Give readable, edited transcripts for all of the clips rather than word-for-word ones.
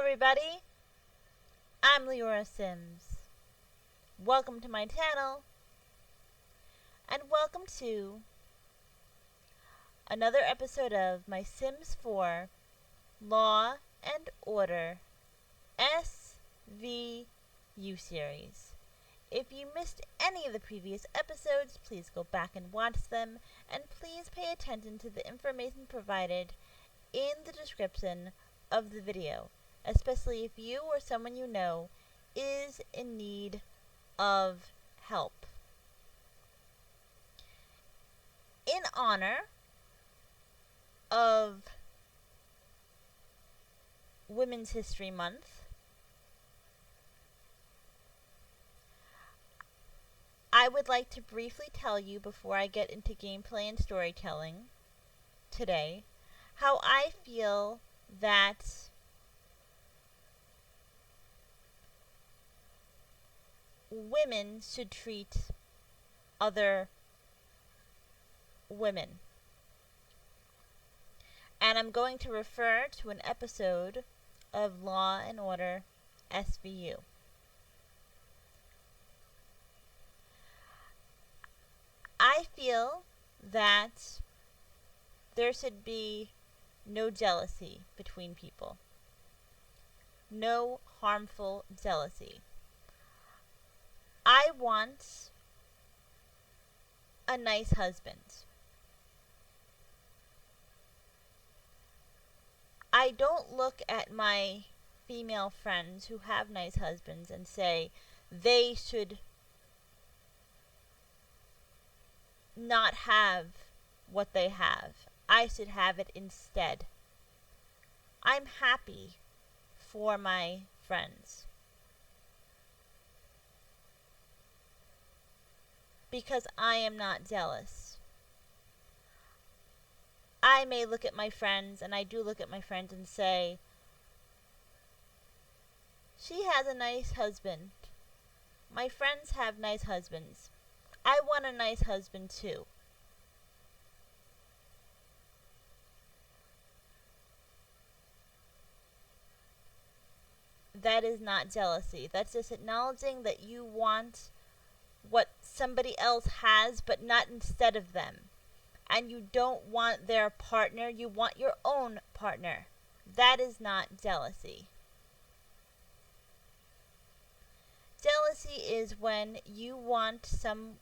everybody, I'm Leora Sims. Welcome to my channel, and welcome to another episode of my Sims 4 Law and Order SVU series. If you missed any of the previous episodes, please go back and watch them, and please pay attention to the information provided in the description of the video, especially if you or someone you know is in need of help. In honor of Women's History Month, I would like to briefly tell you before I get into gameplay and storytelling today how I feel that women should treat other women. And I'm going to refer to an episode of Law and Order SVU. I feel that there should be no jealousy between people. No harmful jealousy. I want a nice husband. I don't look at my female friends who have nice husbands and say they should not have what they have. I should have it instead. I'm happy for my friends because I am not jealous. I may look at my friends, and I do look at my friends and say, she has a nice husband. My friends have nice husbands. I want a nice husband too. That is not jealousy. That's just acknowledging that you want what somebody else has, but not instead of them. And you don't want their partner, you want your own partner. That is not jealousy. Jealousy is when you want something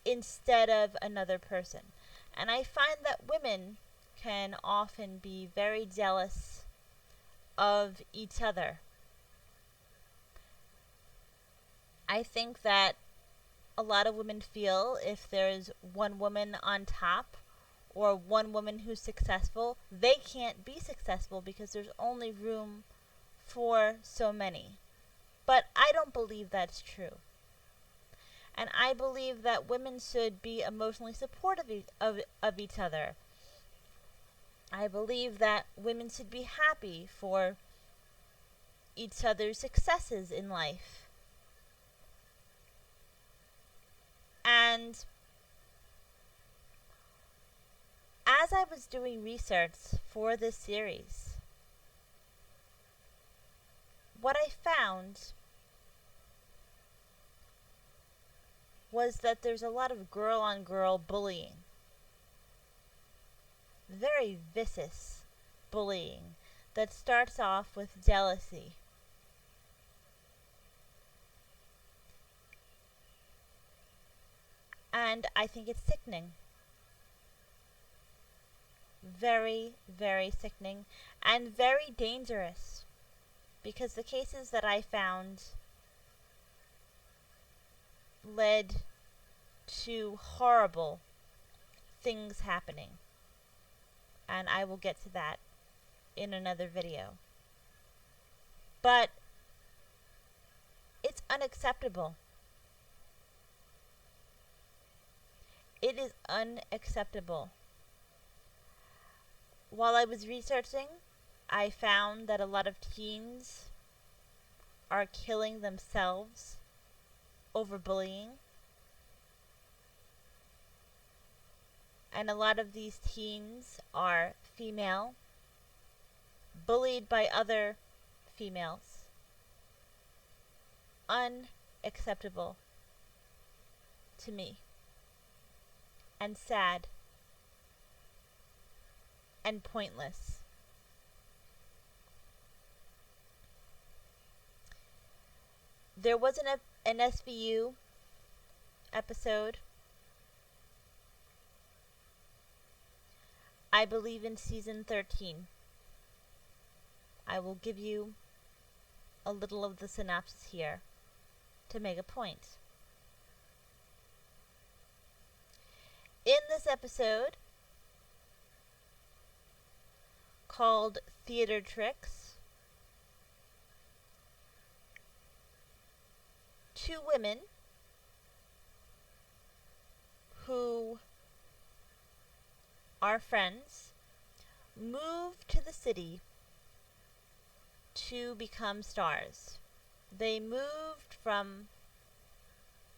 instead of another person. And I find that women can often be very jealous of each other. I think that a lot of women feel if there's one woman on top or one woman who's successful, they can't be successful because there's only room for so many. But I don't believe that's true. And I believe that women should be emotionally supportive of each other. I believe that women should be happy for each other's successes in life. And as I was doing research for this series, what I found was that there's a lot of girl-on-girl bullying. Very vicious bullying that starts off with jealousy. And I think it's sickening. Very, very sickening and very dangerous. Because the cases that I found led to horrible things happening. And I will get to that in another video. But it's unacceptable. It is unacceptable. While I was researching, I found that a lot of teens are killing themselves over bullying. And a lot of these teens are female. bullied by other females. Unacceptable to me. And sad. And pointless. There was an SVU episode, I believe in season 13. I will give you a little of the synopsis here to make a point. In this episode, called Theater Tricks, two women who are friends moved to the city to become stars. They moved from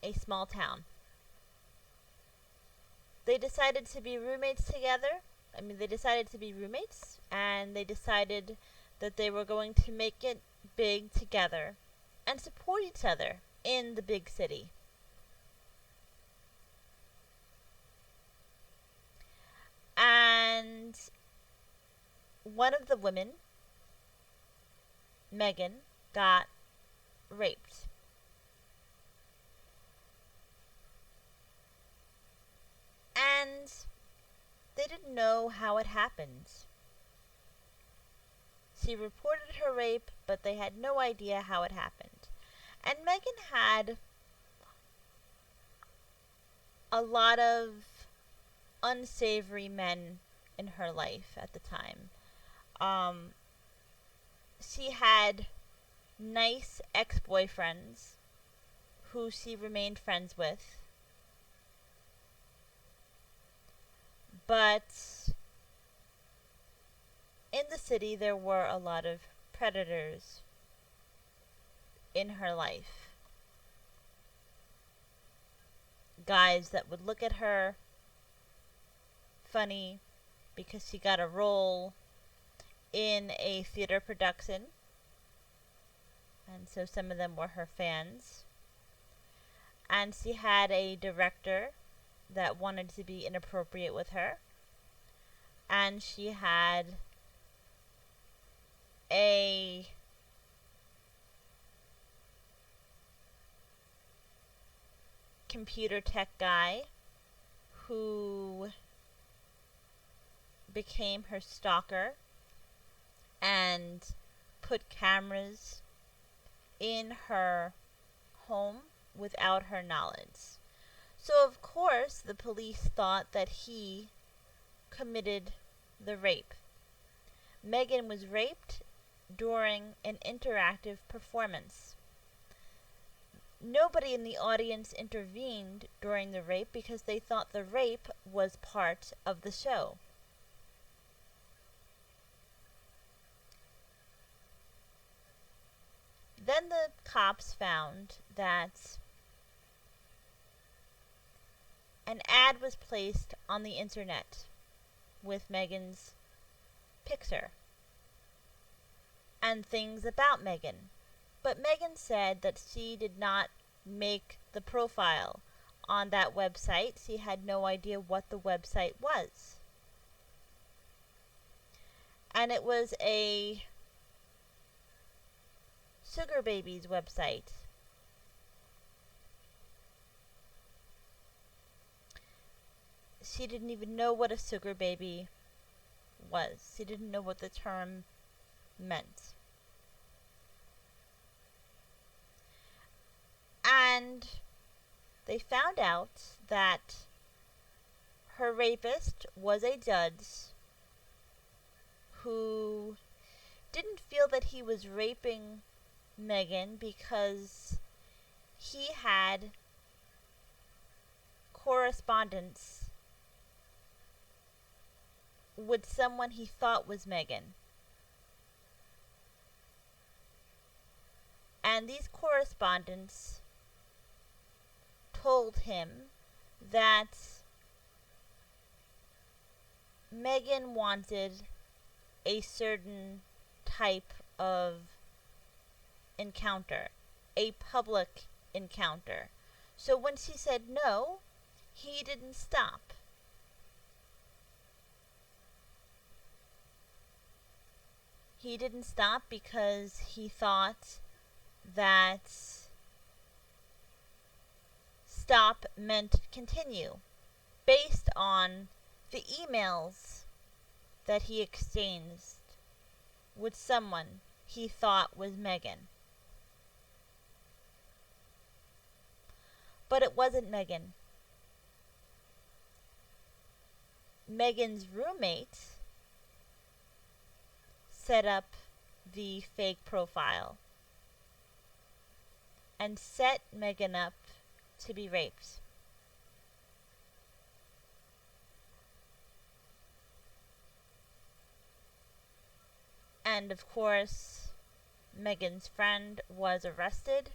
a small town. They decided to be roommates together. They decided to be roommates, and they decided that they were going to make it big together and support each other in the big city. And one of the women, Megan, got raped. And they didn't know how it happened. She reported her rape, but they had no idea how it happened. And Megan had a lot of unsavory men in her life at the time. She had nice ex-boyfriends who she remained friends with. But in the city, there were a lot of predators in her life. Guys that would look at her funny because she got a role in a theater production. And so some of them were her fans. And she had a director that wanted to be inappropriate with her. And she had a computer tech guy who became her stalker and put cameras in her home without her knowledge. So, of course, the police thought that he committed the rape. Megan was raped during an interactive performance. Nobody in the audience intervened during the rape because they thought the rape was part of the show. Then the cops found that an ad was placed on the internet with Megan's picture and things about Megan. But Megan said that she did not make the profile on that website. She had no idea what the website was. And it was a sugar babies website. She didn't even know what a sugar baby was. She didn't know what the term meant. And they found out that her rapist was a judge who didn't feel that he was raping Megan because he had correspondence with someone he thought was Megan. And these correspondents told him that Megan wanted a certain type of encounter, a public encounter. So when she said no, he didn't stop. He didn't stop because he thought that stop meant continue, based on the emails that he exchanged with someone he thought was Megan. But it wasn't Megan. Megan's roommate set up the fake profile and set Megan up to be raped. And of course, Megan's friend was arrested,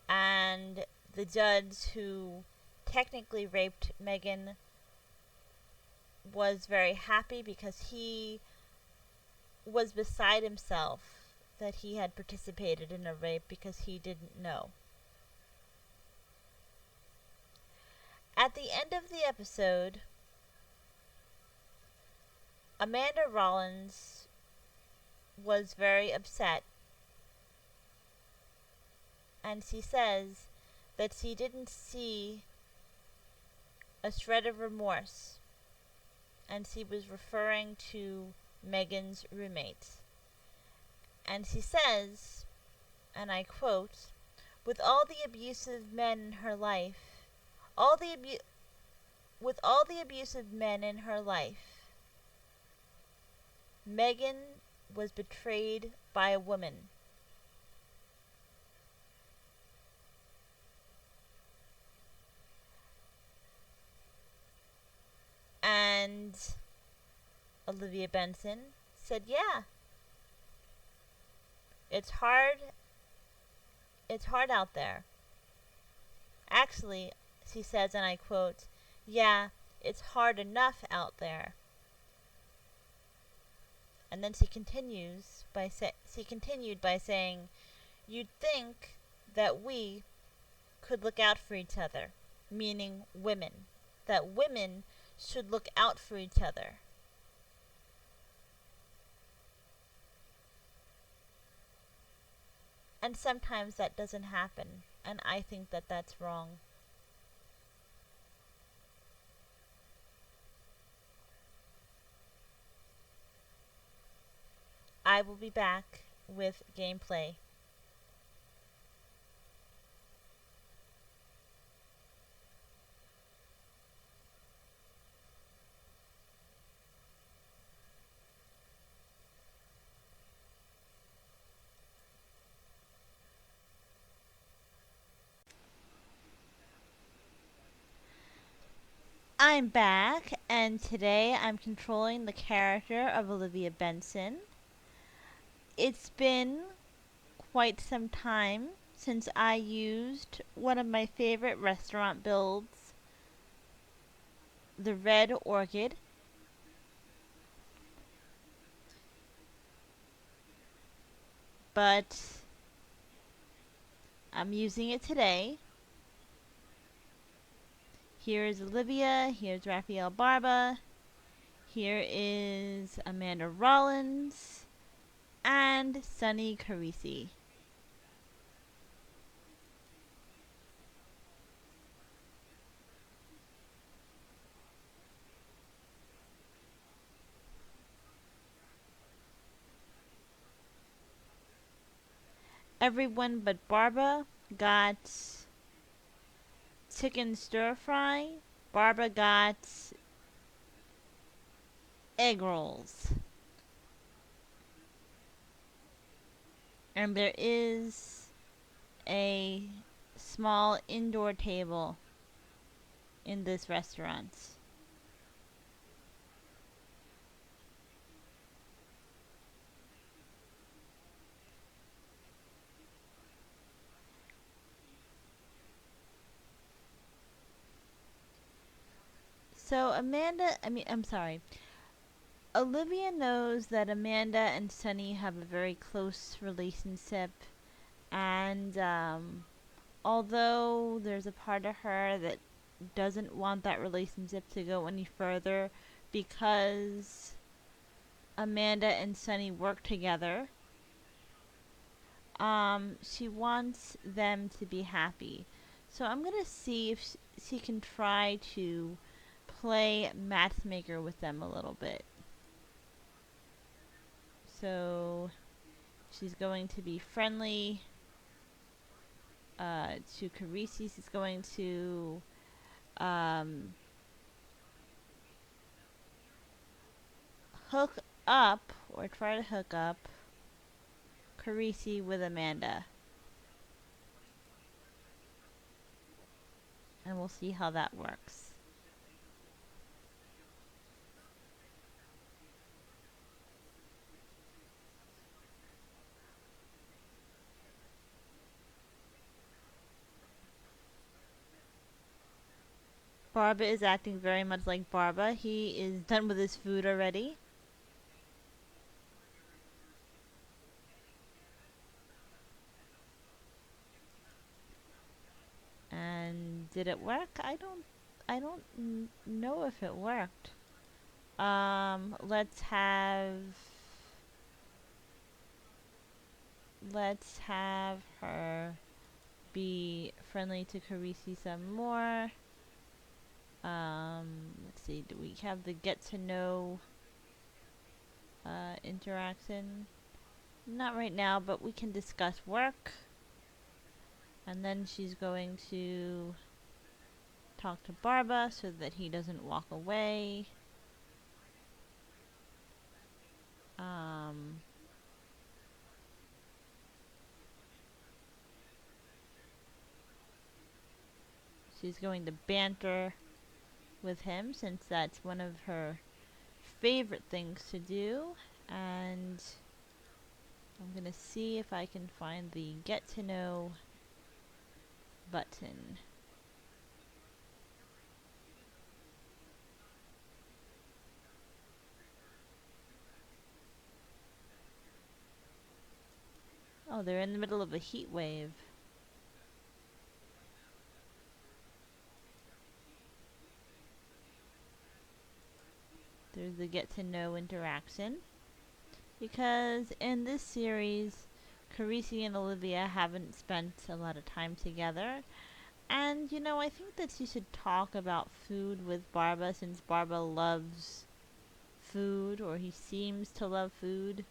and the judge who technically raped Megan was very happy because he was beside himself that he had participated in a rape because he didn't know. At the end of the episode, Amanda Rollins was very upset, and she says that she didn't see a shred of remorse, and she was referring to Megan's roommate. And she says, and I quote, "With all the abusive men in her life, with all the abusive men in her life, Megan was betrayed by a woman." And Olivia Benson said, "Yeah, it's hard out there. Actually," she says, and I quote, "Yeah, it's hard enough out there." And then she continued by saying, "You'd think that we could look out for each other," meaning women, that women should look out for each other. And sometimes that doesn't happen, and I think that that's wrong. I will be back with gameplay. I'm back, and today I'm controlling the character of Olivia Benson. It's been quite some time since I used one of my favorite restaurant builds, the Red Orchid. But I'm using it today. Here is Olivia, here's Raphael Barba, here is Amanda Rollins, and Sunny Carisi. Everyone but Barba got chicken stir fry. Barba got egg rolls. And there is a small indoor table in this restaurant. So Olivia knows that Amanda and Sunny have a very close relationship, and although there's a part of her that doesn't want that relationship to go any further because Amanda and Sunny work together, she wants them to be happy. So I'm gonna see if she can try to play matchmaker with them a little bit. So she's going to be friendly to Carisi. She's going to hook up, or try to hook up, Carisi with Amanda. And we'll see how that works. Barba is acting very much like Barba. He is done with his food already. And did it work? I don't know if it worked. Let's have her be friendly to Carisi some more. Let's see, do we have the get to know interaction? Not right now, but we can discuss work. And then she's going to talk to Barba so that he doesn't walk away. She's going to banter with him since that's one of her favorite things to do. And I'm gonna see if I can find the get to know button. Oh, they're in the middle of a heat wave. There's the get to know interaction. Because in this series, Carisi and Olivia haven't spent a lot of time together. And, you know, I think that she should talk about food with Barba since Barba loves food, or he seems to love food.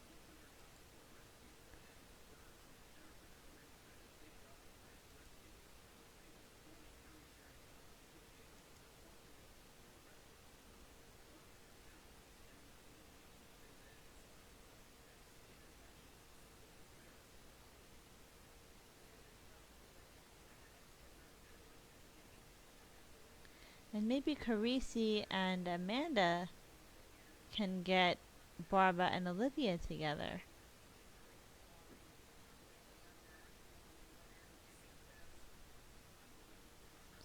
And maybe Carisi and Amanda can get Barba and Olivia together.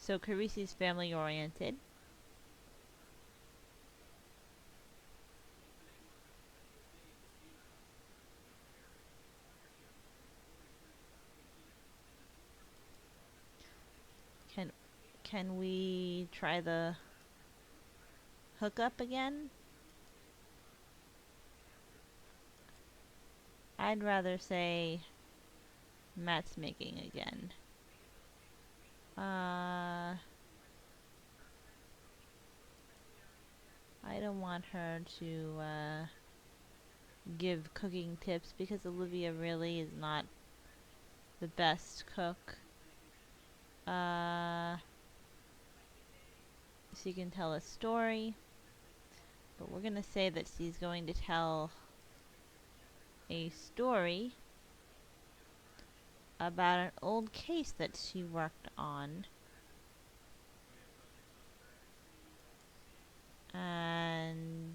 So Carisi's family oriented. Can we try the hookup again? I'd rather say matchmaking again. I don't want her to give cooking tips because Olivia really is not the best cook. She can tell a story, but we're gonna say that she's going to tell a story about an old case that she worked on. And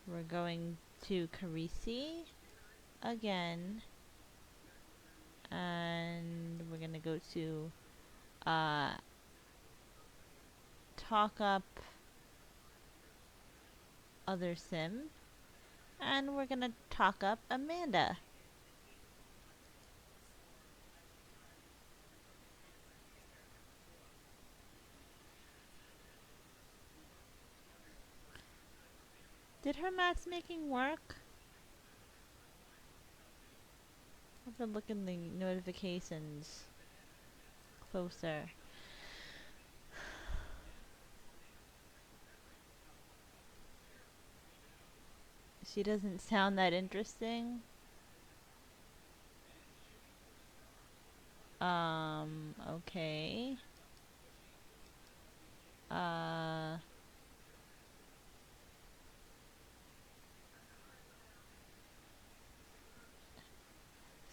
we're going to Carisi again. And we're gonna go to talk up other sim, and we're gonna talk up Amanda. Did her matchmaking work? I have to look in the notifications closer. She doesn't sound that interesting. Okay. Uh,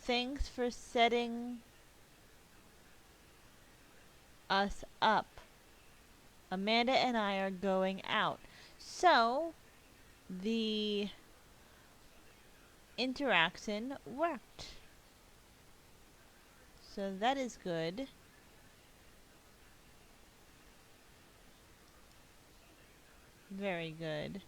Thanks for setting us up. Amanda and I are going out. So, the interaction worked. So that is good. Very good.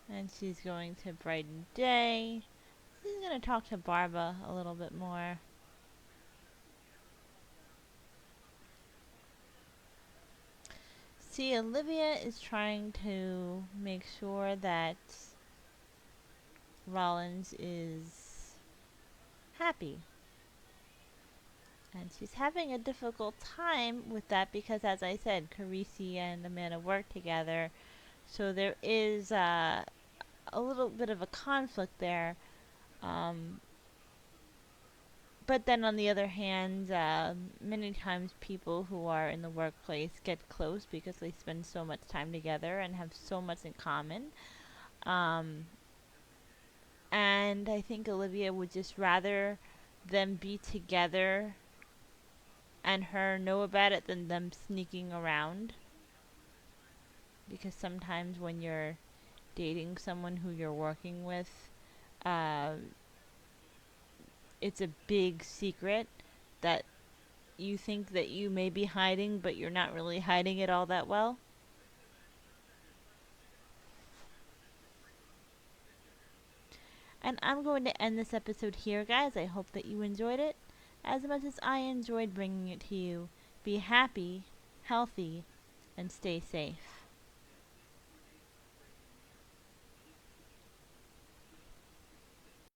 And she's going to Brighton Day. She's going to talk to Barbara a little bit more. See, Olivia is trying to make sure that Rollins is happy. And she's having a difficult time with that because, as I said, Carisi and Amanda work together. So there is a little bit of a conflict there. But then on the other hand, many times people who are in the workplace get close because they spend so much time together and have so much in common. And I think Olivia would just rather them be together and her know about it than them sneaking around. Because sometimes when you're dating someone who you're working with, uh, it's a big secret that you think that you may be hiding, but you're not really hiding it all that well. And I'm going to end this episode here, guys. I hope that you enjoyed it as much as I enjoyed bringing it to you. Be happy, healthy, and stay safe.